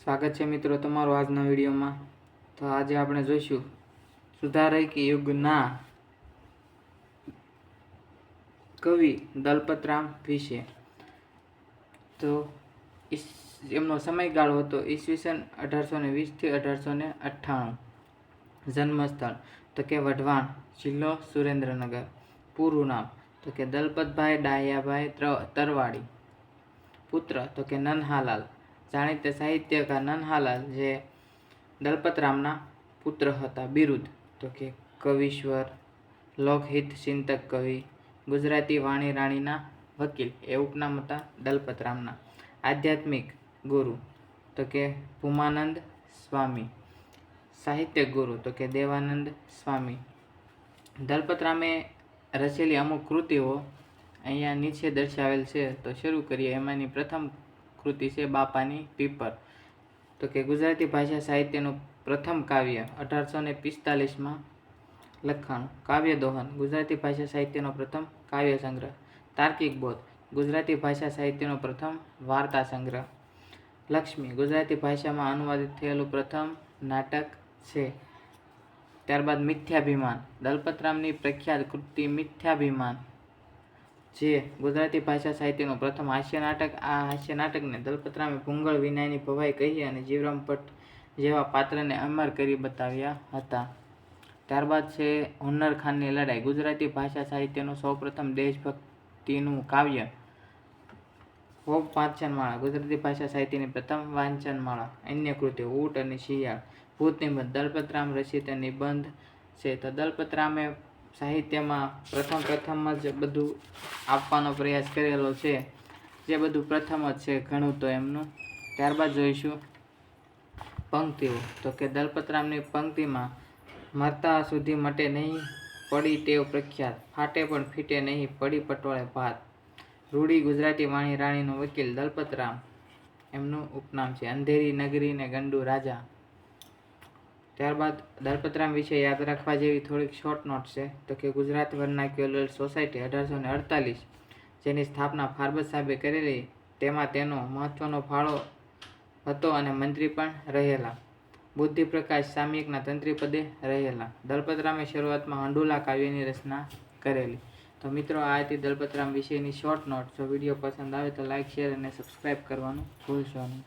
સ્વાગત છે મિત્રો તમારો આજના વિડીયોમાં। તો આજે આપણે જોઈશું સુધારક યુગના કવિ દલપતરામ વિશે। તો એમનો સમયગાળો હતો ઈસવીસન 1820 થી 1898। જન્મસ્થળ તો કે વઢવાણ, જિલ્લો સુરેન્દ્રનગર। પૂરું નામ તો કે દલપતભાઈ ડાહ્યાભાઈ તરવાડી। પુત્ર તો કે નનહાલાલ, જાણીતા સાહિત્યકાર નનહાલાલ જે દલપતરામના પુત્ર હતા। બિરુદ તો કે કવિશ્વર, લોકહિત ચિંતક કવિ, ગુજરાતી વાણી રાણીના વકીલ એ ઉપનામ હતા દલપતરામના। આધ્યાત્મિક ગુરુ તો કે ભૂમાનંદ સ્વામી, સાહિત્યક ગુરુ તો કે દેવાનંદ સ્વામી। દલપતરામે રચેલી અમુક કૃતિઓ અહીંયા નીચે દર્શાવેલ છે, તો શરૂ કરીએ। એમાંની પ્રથમ કૃતિ છે બાપાની પીપર, તો કે ગુજરાતી ભાષા સાહિત્યનું પ્રથમ કાવ્ય 1845માં લખાણું। કાવ્ય દોહન ગુજરાતી ભાષા સાહિત્યનો પ્રથમ કાવ્ય સંગ્રહ। તાર્કિક બોધ ગુજરાતી ભાષા સાહિત્યનો પ્રથમ વાર્તા સંગ્રહ। લક્ષ્મી ગુજરાતી ભાષામાં અનુવાદિત થયેલું પ્રથમ નાટક છે। ત્યારબાદ મિથ્યાભિમાન દલપતરામની પ્રખ્યાત કૃતિ મિથ્યાભિમાન જે ગુજરાતી ભાષા સાહિત્યનું પ્રથમ હાસ્ય નાટક। આ હાસ્ય નાટકને દલપતરામે ભૂંગળ વિનાની ભવાઈ કહી અને જીવરામ ભટ્ટ જેવા પાત્રને અમર કરી બતાવ્યા હતા। ત્યારબાદ છે હુન્નર ખાનની લડાઈ ગુજરાતી ભાષા સાહિત્યનું સૌપ્રથમ દેશભક્તિનું કાવ્ય। હોબ વાંચનમાળા ગુજરાતી ભાષા સાહિત્યની પ્રથમ વાંચનમાળા। અન્ય કૃતિઓ ઊંટ અને શિયાળ, ભૂત નિબંધ દલપતરામ રચિત નિબંધ છે। તો દલપતરામે સાહિત્યમાં પ્રથમ જ બધું આપવાનો પ્રયાસ કરેલો છે, જે બધું પ્રથમ જ છે ઘણું તો એમનું। ત્યારબાદ જોઈશું પંક્તિઓ, તો કે દલપતરામની પંક્તિમાં મરતા સુધી મટે નહીં પડી ટેવ પ્રખ્યાત, ફાટે પણ ફીટે નહીં પડી પટોળે ભાત। રૂડી ગુજરાતી વાણી રાણીનો વકીલ દલપતરામ એમનું ઉપનામ છે। અંધેરી નગરી ને ગંડુ રાજા। ત્યારબાદ દલપતરામ વિશે યાદ રાખવા જેવી થોડીક શોર્ટ નોટ છે, તો કે ગુજરાત વર્નાક્યુલર સોસાયટી 1848 જેની સ્થાપના ફાર્બત સાહેબે કરેલી, તેમાં તેનો મહત્વનો ફાળો હતો અને મંત્રી પણ રહેલા। બુદ્ધિપ્રકાશ સામયિકના તંત્રી પદે રહેલા। દલપતરામે શરૂઆતમાં હંડુલા કાવ્યની રચના કરેલી। તો મિત્રો આ હતી દલપતરામ વિશેની શોર્ટ નોટ। જો વિડીયો પસંદ આવે તો લાઇક, શેર અને સબસ્ક્રાઈબ કરવાનું ભૂલશો નહીં।